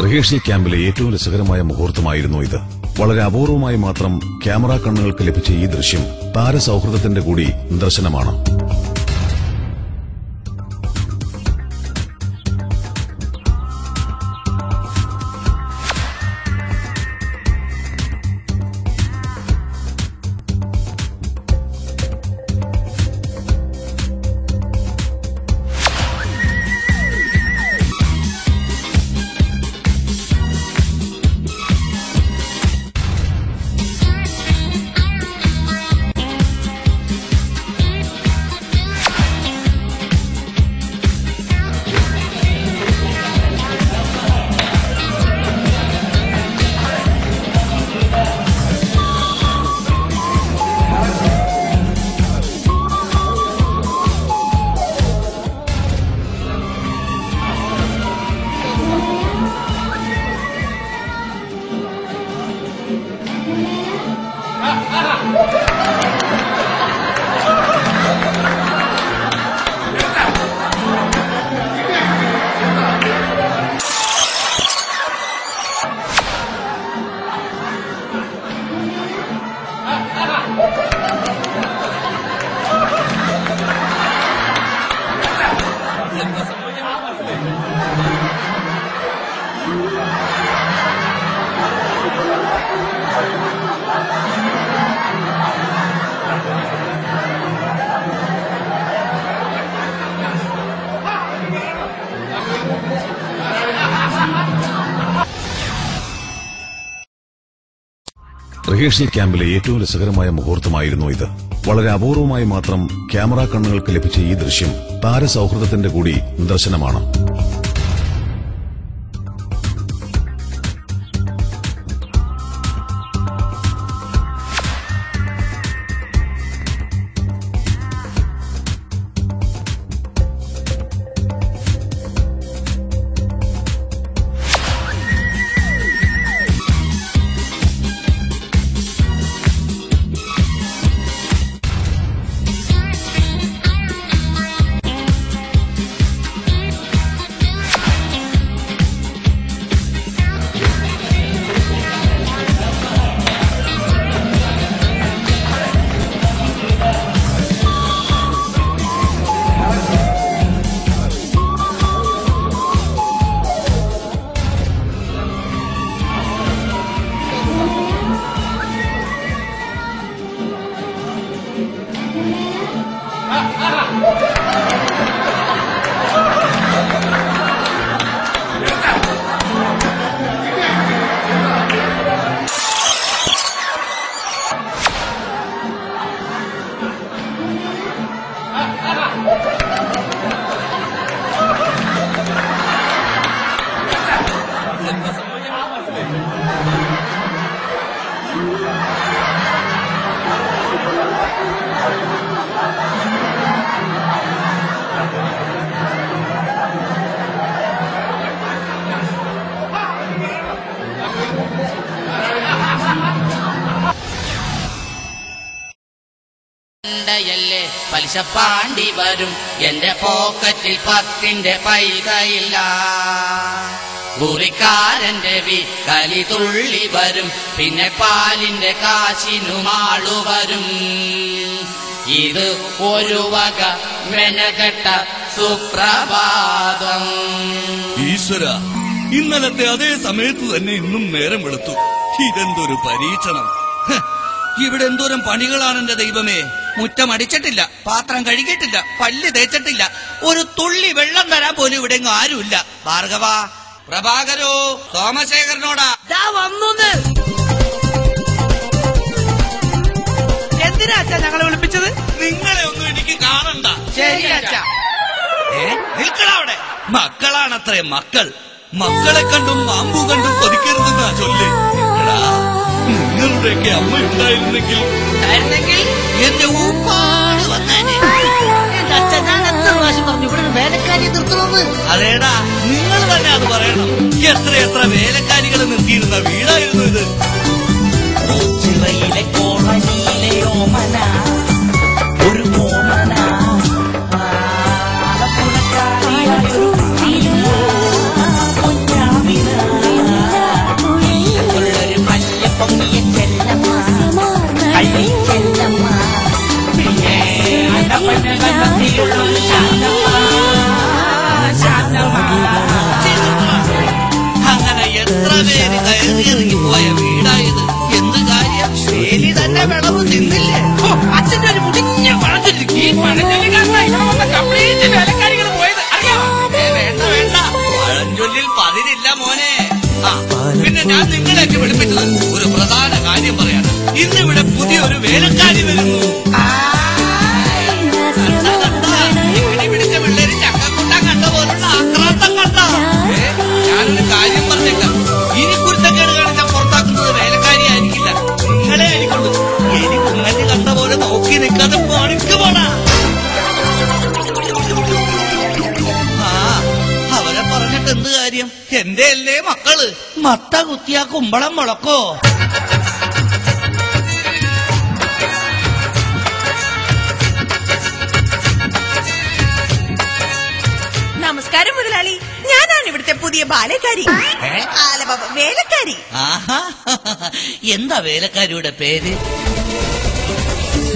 Rehearsal ക്യാമ്പിലെ ഏറ്റവും രസകരമായ മുഹൂർത്തമായിരുന്നു ഇത്. വളരെ അപൂർവമായി മാത്രം ക്യാമറ കണ്ണുകൾക്ക് ലഭിച്ച ഈ ദൃശ്യം താരസൌഹൃദത്തിന്റെ കൂടി നിദർശനമാണ്. റിഹേഴ്സൽ ക്യാമ്പിലെ ഏറ്റവും രസകരമായ മുഹൂർത്തമായിരുന്നു ഇത്. വളരെ അപൂർവമായി മാത്രം ക്യാമറ കണ്ണുകൾക്ക് ലഭിച്ച ഈ ദൃശ്യം താരസൌഹൃദത്തിന്റെ കൂടി നിദർശനമാണ്. പലിശപ്പാണ്ടി വരും എന്റെ പോക്കറ്റിൽ 10 പൈസയില്ല. മുറിക്കാരന്റെ കലി തുള്ളി വരും പിന്നെ പാലിന്റെ കാശിനുമാളു വരും. ഇത് ഒരു വക മെനകെട്ട സുപ്രഭാതം. ഈശ്വര, ഇന്നലത്തെ അതേ സമയത്ത് തന്നെ ഇന്നും നേരം വെളുത്തു. ഇതെന്തൊരു പരീക്ഷണം! ഇവിടെ എന്തോരം പണികളാണ് എന്റെ ദൈവമേ. മുറ്റം അടിച്ചിട്ടില്ല, പാത്രം കഴുകിയിട്ടില്ല, പല്ല് തേച്ചിട്ടില്ല, ഒരു തുള്ളി വെള്ളം തരാൻ പോലും ഇവിടെ ആരുമില്ല. ഭാർഗവ, പ്രഭാകരോ, സോമശേഖരനോടാ വന്നു. എന്തിനാ അച്ഛാ ഞങ്ങളെ വിളിപ്പിച്ചത്? നിങ്ങളെ ഒന്നും എനിക്ക് കാണണ്ട. ശരി അച്ഛാ. നിൽക്കണവിടെ. മക്കളാണത്രേ മക്കൾ. മക്കളെ കണ്ടും മാമ്പു കണ്ടും കൊതിക്കരുതെന്നാ ചൊല്ല്. നിങ്ങളുടെയൊക്കെ അമ്മയുണ്ടായിരുന്നെങ്കിൽ എന്റെ ഊപ്പാട് വന്നേനെ. അതേടാ, നിങ്ങൾ തന്നെ അത് പറയണം. എത്ര വേലക്കാരികൾ നിർത്തിയിരുന്ന വീടായിരുന്നു ഇത്. ഒരു അതിനില്ല മോനെ. ആ പിന്നെ ഞാൻ നിങ്ങളെയൊക്കെ വിളിപ്പിച്ചത് ഒരു പ്രധാന കാര്യം പറയാണ്. ഇന്നിവിടെ പുതിയൊരു വേലക്കാരി വരുന്നു. പിടിച്ച പിള്ളേര് ചക്കക്കൂട്ടാൻ കണ്ട പോലുള്ള ആക്രാന്തം കണ്ട. ഞാനൊരു കാര്യം പറഞ്ഞേക്കാം, ഇനി കുരുത്തക്കേട് കാണിച്ച പുറത്താക്കുന്നത് വേലക്കാരി ആയിരിക്കില്ല, നിങ്ങളെ ആയിരിക്കുള്ളൂ. ഇനി കുഞ്ഞു കണ്ട പോലെ നോക്കി നിൽക്കാതെ പണിക്ക് പോടാ. അവരെ പറഞ്ഞിട്ട് എന്ത് കാര്യം? എന്റെ അല്ലേ മക്കള്. മത്ത കുത്തിയാ കുമ്പളം മുളക്കോ? നമസ്കാരം മുതലാളി, ഞാനാണ് ഇവിടുത്തെ പുതിയ ബാലക്കാരി. വേലക്കാരി. ആഹാ, എന്താ വേലക്കാരിയുടെ പേര്?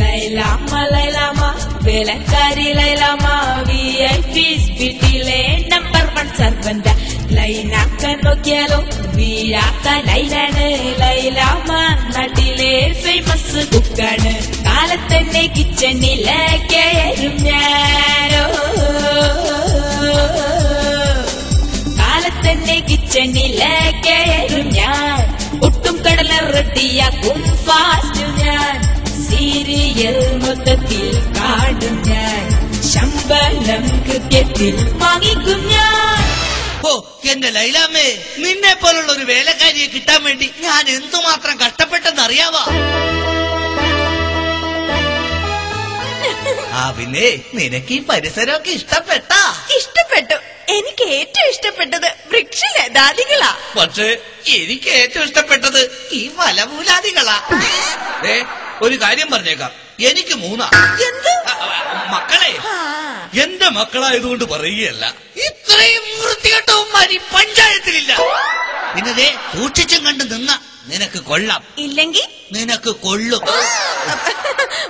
ലൈലാമ്മ ലൈലാമ്മ വേലക്കാരി ലൈലാമ്മ VIP സ്പീഡിലെ നമ്പർ 1 സർവന്റ്. ലൈനാക്കാൻ നോക്കിയാലോ വീരാക്കാൻ ലൈലാണ്. ലൈലാമ്മ നാട്ടിലെ ഫേമസ് കുക്കാണ്. കാലത്തന്നെ കിച്ചണിലേക്ക് കയറും ഞാനോ, കാലത്തന്നെ കിച്ചണിലേക്ക് കയറും ഞാൻ. ഒട്ടും കടല റെഡിയാക്കും ഫാസ്റ്റ് ഞാൻ. സീരിയൽ മൊത്തത്തിൽ കാണും ഞാൻ. ശമ്പളം കൃത്യത്തിൽ വാങ്ങിക്കും ഞാൻ. ഓ എന്റെ ലൈലാമ്മേ, നിന്നെ പോലുള്ള ഒരു വേലക്കാരിയെ കിട്ടാൻ വേണ്ടി ഞാൻ എന്തുമാത്രം കഷ്ടപ്പെട്ടെന്നറിയാവാ. ആ പിന്നെ നിനക്ക് ഈ പരിസരമൊക്കെ ഇഷ്ടപ്പെട്ടാ? ഇഷ്ടപ്പെട്ടു. എനിക്ക് ഏറ്റവും ഇഷ്ടപ്പെട്ടത് വൃക്ഷലതാദികളാ. പക്ഷേ എനിക്ക് ഏറ്റവും ഇഷ്ടപ്പെട്ടത് ഈ ഫലമൂലാദികളാ. ഒരു കാര്യം പറഞ്ഞേക്കാം, എനിക്ക് 3. എന്ത് മക്കളെ? എന്റെ മക്കളായതുകൊണ്ട് പറയുകയല്ല, ഇത്രയും വൃത്തികെട്ടവന്മാർ ഈ പഞ്ചായത്തിലില്ല. പിന്നെ സൂക്ഷിച്ചും കണ്ട് നിന്ന നിനക്ക് കൊള്ളാം, ഇല്ലെങ്കിൽ നിനക്ക് കൊള്ളും.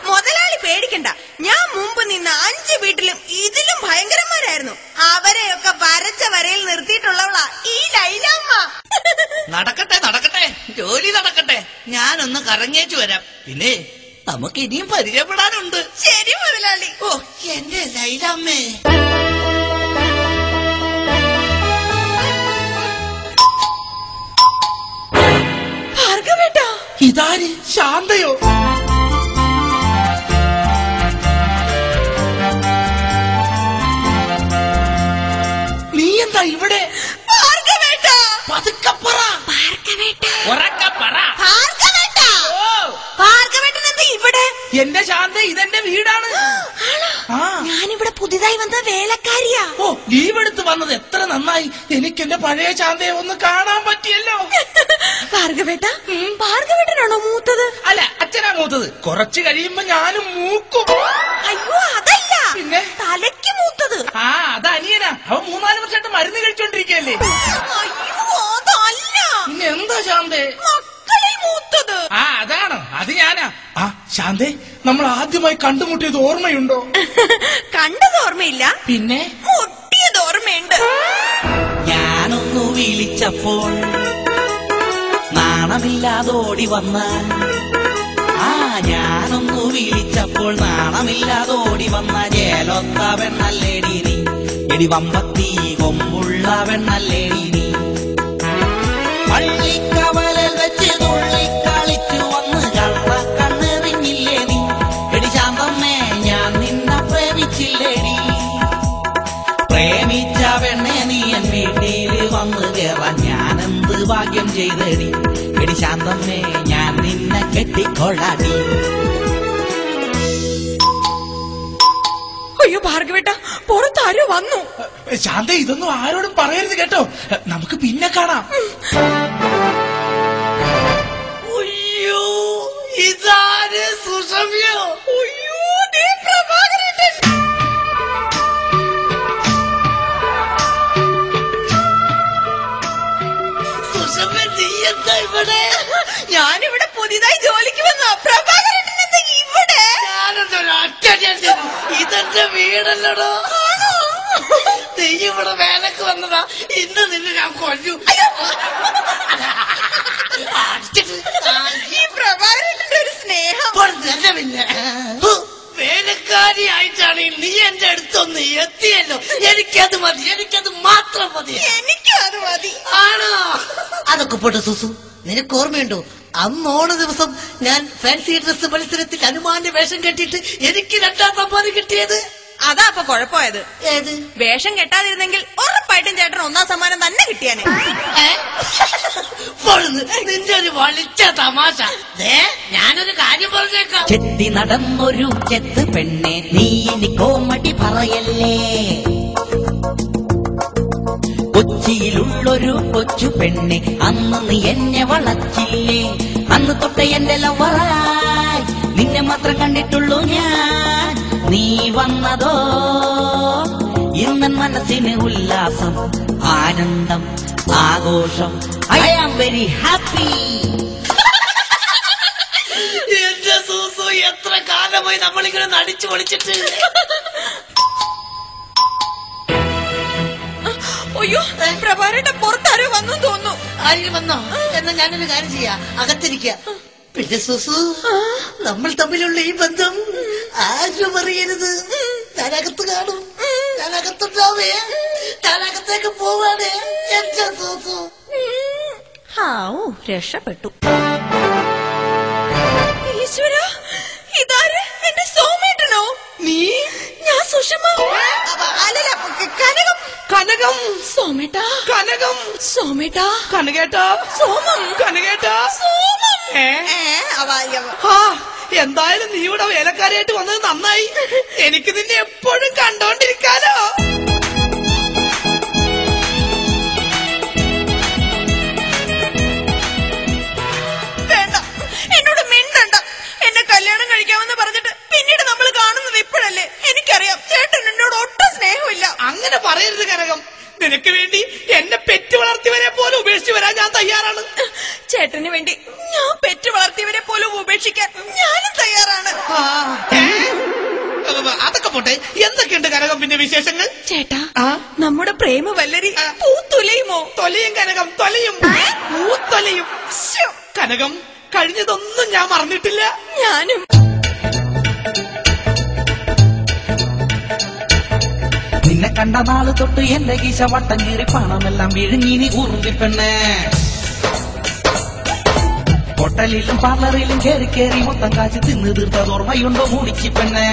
മുതലാളി പേടിക്കണ്ട, ഞാൻ മുമ്പ് നിന്ന 5 വീട്ടിലും ഇതിലും ഭയങ്കരന്മാരായിരുന്നു. അവരെയൊക്കെ വരച്ച വരയിൽ നിർത്തിയിട്ടുള്ളവളാ ഈ ലൈലാമ്മ. നടക്കട്ടെ നടക്കട്ടെ, ജോലി നടക്കട്ടെ. ഞാനൊന്ന് കറങ്ങേച്ചു വരാം. പിന്നെ നമുക്ക് ഇനിയും പരിചയപ്പെടാനുണ്ട്. ശരി മുതലാളി. ഓ എന്റെ ലൈലാമ്മേ. ഭാർഗവേട്ടാ, ഇതാര്? ശാന്തയോ? നീ എന്താ ഇവിടെ? ഭാർഗവേട്ടാ, പതുക്കെ പറ. ഭാർഗവേട്ടാ, ഉറക്കെ പറ. ഭാർഗവേട്ടാ. ഭാർഗവേട്ടൻ എന്താ ഇവിടെ? എന്റെ ശാന്ത, ഇതെന്റെ വീടാണ്. ഞാനിവിടെ പുതിയതായി വന്ന വേലക്കാരിയാ. ഓ, ലീവ് എടുത്ത് വന്നത് എത്ര നന്നായി. എനിക്ക് എന്റെ പഴയ ശാന്തയെ ഒന്ന് കാണാൻ പറ്റിയല്ലോ. ഭാർഗവേട്ടാ, ഭാർഗവേട്ടനാണോ മൂത്തത്? അല്ല, അച്ഛനാ മൂത്തത്. കുറച്ച് കഴിയുമ്പോ ഞാനും മൂക്കും. അയ്യോ അതല്ല, പിന്നെ തലയ്ക്ക് മൂത്തത്. ആ അത് അനിയനാ. അവൻ 3-4 വർഷമായിട്ട് മരുന്ന് കഴിച്ചോണ്ടിരിക്കല്ലേ. അയ്യോ അതല്ല. പിന്നെ എന്താ ശാന്തേ? മക്കളിൽ മൂത്തത്. ആ അതാണ്, അത് ഞാനാ. ആ ശാന്തേ, നമ്മൾ ആദ്യമായി കണ്ടുമുട്ടിയത് ഓർമ്മയുണ്ടോ? കണ്ടത് ഓർമ്മയില്ല, പിന്നെ മുട്ടിയത് ഓർമ്മയുണ്ട്. ഞാനൊന്നു വിളിച്ചപ്പോൾ നാണമില്ലാതോടി വന്ന, ഞാനൊന്നു വിളിച്ചപ്പോൾ നാണമില്ലാതോടി വന്ന ജേലൊത്ത വെണ്ണല്ലേടി നീ. എടി വമ്പത്തി കൊമ്പുള്ള വെണ്ണല്ലേടി നീ. പള്ളിക്കവലിൽ വെച്ച് തുള്ളിക്കളിച്ചു വന്ന് കള്ള കണ്ണെറിഞ്ഞില്ലേ നീ. എടി ശാന്തമ്മേ, ഞാൻ നിന്നെ പ്രേമിച്ചില്ലേടി. പ്രേമിച്ച പെണ്ണെ നീ എൻ വീട്ടിൽ വന്ന് കേറാൻ ഞാനെന്ത് ഭാഗ്യം ചെയ്തടി. എടി ശാന്തമ്മേ, ഞാൻ നിന്നെ കെട്ടിക്കൊള്ളാടി. അയ്യോ ഭാർഗവേട്ടാ, പുറത്താരോ വന്നു. ശാന്ത, ഇതൊന്നും ആരോടും പറയരുത് കേട്ടോ. നമുക്ക് പിന്നെ കാണാം. അയ്യോ, ഇതാര്? സുഷമ്യോ? അയ്യോ ദേ പ്രഭാകരേട്ടൻ. സുഷമ്യ, നീ എന്താ ഇവിടെ? ഞാനിവിടെ പുതിയതായി ജോലിക്ക് വന്ന പ്രഭാകരേട്ടൻ എന്താ ഇവിടെ? ഇതെന്റെ വീടല്ലടോ. നീ ഇവിടെ വേലക്ക് വന്നതാ. ഇന്ന് നിന്നെ ഞാൻ കൊല്ലു. ഈ പ്രഭാകരേട്ടന്റെ ഒരു സ്നേഹം. പിന്നെ വേലക്കാരിയായിട്ടാണ് നീ എന്റെ അടുത്തൊന്ന് എത്തിയല്ലോ. എനിക്കത് മതി, എനിക്കത് മാത്രം മതി. എനിക്കും അത് മതി. ആണോ? അതൊക്കെ പോട്ടെ സുസു, നിനക്ക് ഓർമ്മയുണ്ടോ അന്ന് ഓണ ദിവസം ഞാൻ ഫാൻസി ഡ്രസ് മത്സരത്തിൽ ഹനുമാന്റെ വേഷം കെട്ടിയിട്ട് എനിക്ക് 2ാം സമ്മാനം കിട്ടിയത്? അതാ അപ്പൊ കുഴപ്പമായത്. ഏത്? വേഷം കെട്ടാതിരുന്നെങ്കിൽ ഉറപ്പായിട്ടും ചേട്ടൻ 1ാം സമ്മാനം തന്നെ കിട്ടിയാനെ. നിന്റെ ഒരു വളിച്ച തമാശ. ഞാനൊരു കാര്യം പറഞ്ഞേക്കാം. ചെത്തി നടന്നൊരു ചെത്ത് പെണ്ണെ, നീ ഇനി കോമഡി പറയല്ലേ. കൊച്ചിയിലുള്ളൊരു കൊച്ചു പെണ്ണെ, അന്ന് നീ എന്നെ വളച്ചില്ലേ. അന്ന് തൊട്ട് എന്റെ ലവറായി നിന്നെ മാത്രം കണ്ടിട്ടുള്ളൂ ഞാൻ. നീ വന്നതോ ഇന്നൻ മനസ്സിന് ഉല്ലാസം, ആനന്ദം, ആഘോഷം. I am very happy. എന്റെ സൂസു, എത്ര കാലമായി നമ്മളിങ്ങനെ നടിച്ചു പൊളിച്ചിട്ട്. അയ്യോ, പ്രഭാരേട്ടൻ പുറത്താരോ വന്നു തോന്നുന്നു. ആരെങ്കിലും വന്നോ? എന്നാ ഞാനൊരു കാര്യം ചെയ്യാം, അകത്തിരിക്ക. പിന്നെ സുസു, നമ്മൾ തമ്മിലുള്ള ഈ ബന്ധം ആരും അറിയരുത്. ഞാനകത്ത് കാണും, ഞാനകത്തുണ്ടാവേ, ഞാനകത്തേക്ക് പോവാണേ എന്റെ സുസു. രക്ഷപ്പെട്ടു. ഈശ്വര, ഇതാര്? എന്റെ സോമേട്ടനോ? നീ? ഞാൻ സുഷമ. അല്ലല്ല, കനകം. കനകം. സോമേട്ടാ. കനകം. സോമേട്ടാ. കനകേട്ടാ. സോമം. കനകേട്ടാ. സോമം. എന്തായാലും നീ ഇവിടെ വേലക്കാരിയായിട്ട് വന്നത് നന്നായി. എനിക്ക് നിന്നെ എപ്പോഴും കണ്ടോണ്ടിരിക്കാലോ. വേണ്ട, എന്നോട് മിണ്ടണ്ട. എന്നെ കല്യാണം കഴിക്കാമെന്ന് പറഞ്ഞിട്ട് പിന്നീട് നമ്മൾ കാണുന്നത് ഇപ്പോഴല്ലേ. എനിക്കറിയാം ചേട്ടൻ എന്നോട് ഒട്ടും സ്നേഹമില്ല. അങ്ങനെ പറയരുത് കനകം. നിനക്ക് വേണ്ടി എന്നെ പെറ്റു വളർത്തിയവരെ പോലെ ഉപേക്ഷിച്ചു വരാൻ ഞാൻ തയ്യാറാണ്. ചേട്ടന് വേണ്ടി ഞാൻ പെറ്റു വളർത്തിയവരെ പോലും ഉപേക്ഷിക്കാൻ ഞാനും തയ്യാറാണ്. അതൊക്കെ പോട്ടെ, എന്തൊക്കെയുണ്ട് കനകം പിന്നെ വിശേഷങ്ങൾ? ചേട്ടാ, നമ്മുടെ പ്രേമ വല്ലരി പൂത്തുലയുമോ? തൊലയും കനകം, തൊലയും, പൂത്തൊലയും. കനകം, കഴിഞ്ഞതൊന്നും ഞാൻ മറന്നിട്ടില്ല. ഞാനും. നിന്നെ കണ്ട നാള് തൊട്ട് എന്റെ കീശ വട്ടം കീറി പണമെല്ലാം വിഴുങ്ങിനി ഉറുമ്പി പെണ്ണേ. ഹോട്ടലിലും പാർലറിലും കേറി കേറി മൊത്തം കാശ് തിന്ന് തീർത്തത് ഓർമ്മയുണ്ടോ മൂടിക്ക് പെണ്ണേ.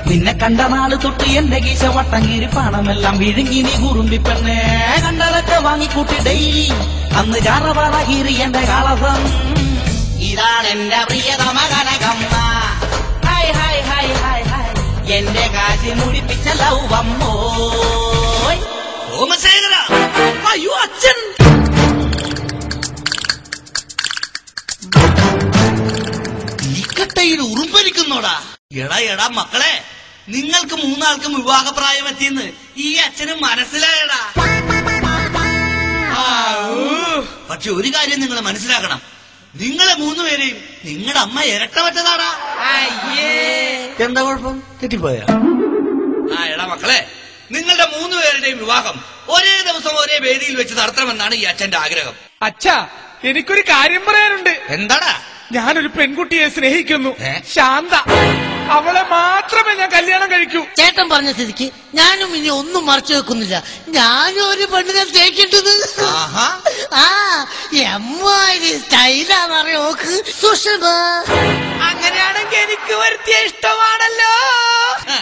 നിന്നെ കണ്ട നാള് തൊട്ട് എന്റെ കീശ വട്ടം കീറി പണമെല്ലാം വിഴുങ്ങിനി ഉറുമ്പി പെണ്ണേ. കണ്ടതൊക്കെ വാങ്ങിക്കൂട്ടി ഡെയിലി അന്ന് ചാറപാറ കീറി എന്റെ കളസം. ഇതാണ് എന്റെ പ്രിയതമ Kanakamma. Hi hi hi hi hi, എന്റെ കാശി മുടിപ്പിച്ച ലൗവമ്മോ. സോമശേഖര, അയ്യോ അച്ഛൻ. തീക്കട്ടയിൽ ഉറുമ്പരിക്കുന്നോടാ. എടാ മക്കളെ, നിങ്ങൾക്ക് 3ആൾക്കും വിവാഹപ്രായം എത്തിയെന്ന് ഈ അച്ഛന് മനസ്സിലായടാ. പക്ഷെ ഒരു കാര്യം നിങ്ങൾ മനസ്സിലാക്കണം, നിങ്ങളെ 3 പേരെയും നിങ്ങളുടെ അമ്മ ഇരട്ടവറ്റതാടാ. എന്താ കുഴപ്പം? തെറ്റിപ്പോയ? എടാ മക്കളെ, നിങ്ങളുടെ 3 പേരുടെയും വിവാഹം ഒരേ ദിവസം ഒരേ വേദിയിൽ വെച്ച് നടത്തണമെന്നാണ് ഈ അച്ഛന്റെ ആഗ്രഹം. അച്ഛാ, എനിക്കൊരു കാര്യം പറയാനുണ്ട്. എന്താടാ? ഞാനൊരു പെൺകുട്ടിയെ സ്നേഹിക്കുന്നു, ശാന്ത. അവളെ മാത്രമേ ഞാൻ കല്യാണം കഴിക്കൂ. ചേട്ടൻ പറഞ്ഞ സ്ഥിതിക്ക് ഞാനും ഇനി ഒന്നും മറച്ചു വെക്കുന്നില്ല. ഞാനും ഒരു പെണ്ണിനെ തേക്കിട്ടത്. എമ്മാതിരി സ്റ്റൈലാന്നറിയ നോക്ക് സുഷമ. അങ്ങനെയാണെങ്കിൽ എനിക്ക് വരുത്തിയ ഇഷ്ടമാണല്ലോ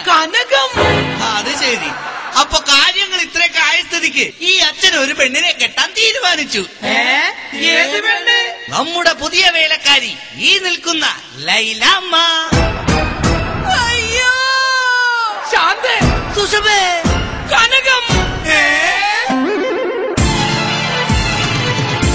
കനകം. അത് ശരി. അപ്പൊ കാര്യങ്ങൾ ഇത്രയൊക്കെ ആയ സ്ഥിതിക്ക് ഈ അച്ഛൻ ഒരു പെണ്ണിനെ കെട്ടാൻ തീരുമാനിച്ചു. ഏത് പെണ്ണ്? നമ്മുടെ പുതിയ വേലക്കാരി, ഈ നിൽക്കുന്ന ലൈലാമ്മ. അയ്യോ, ശാന്തേ, സുഷമേ, കനകം.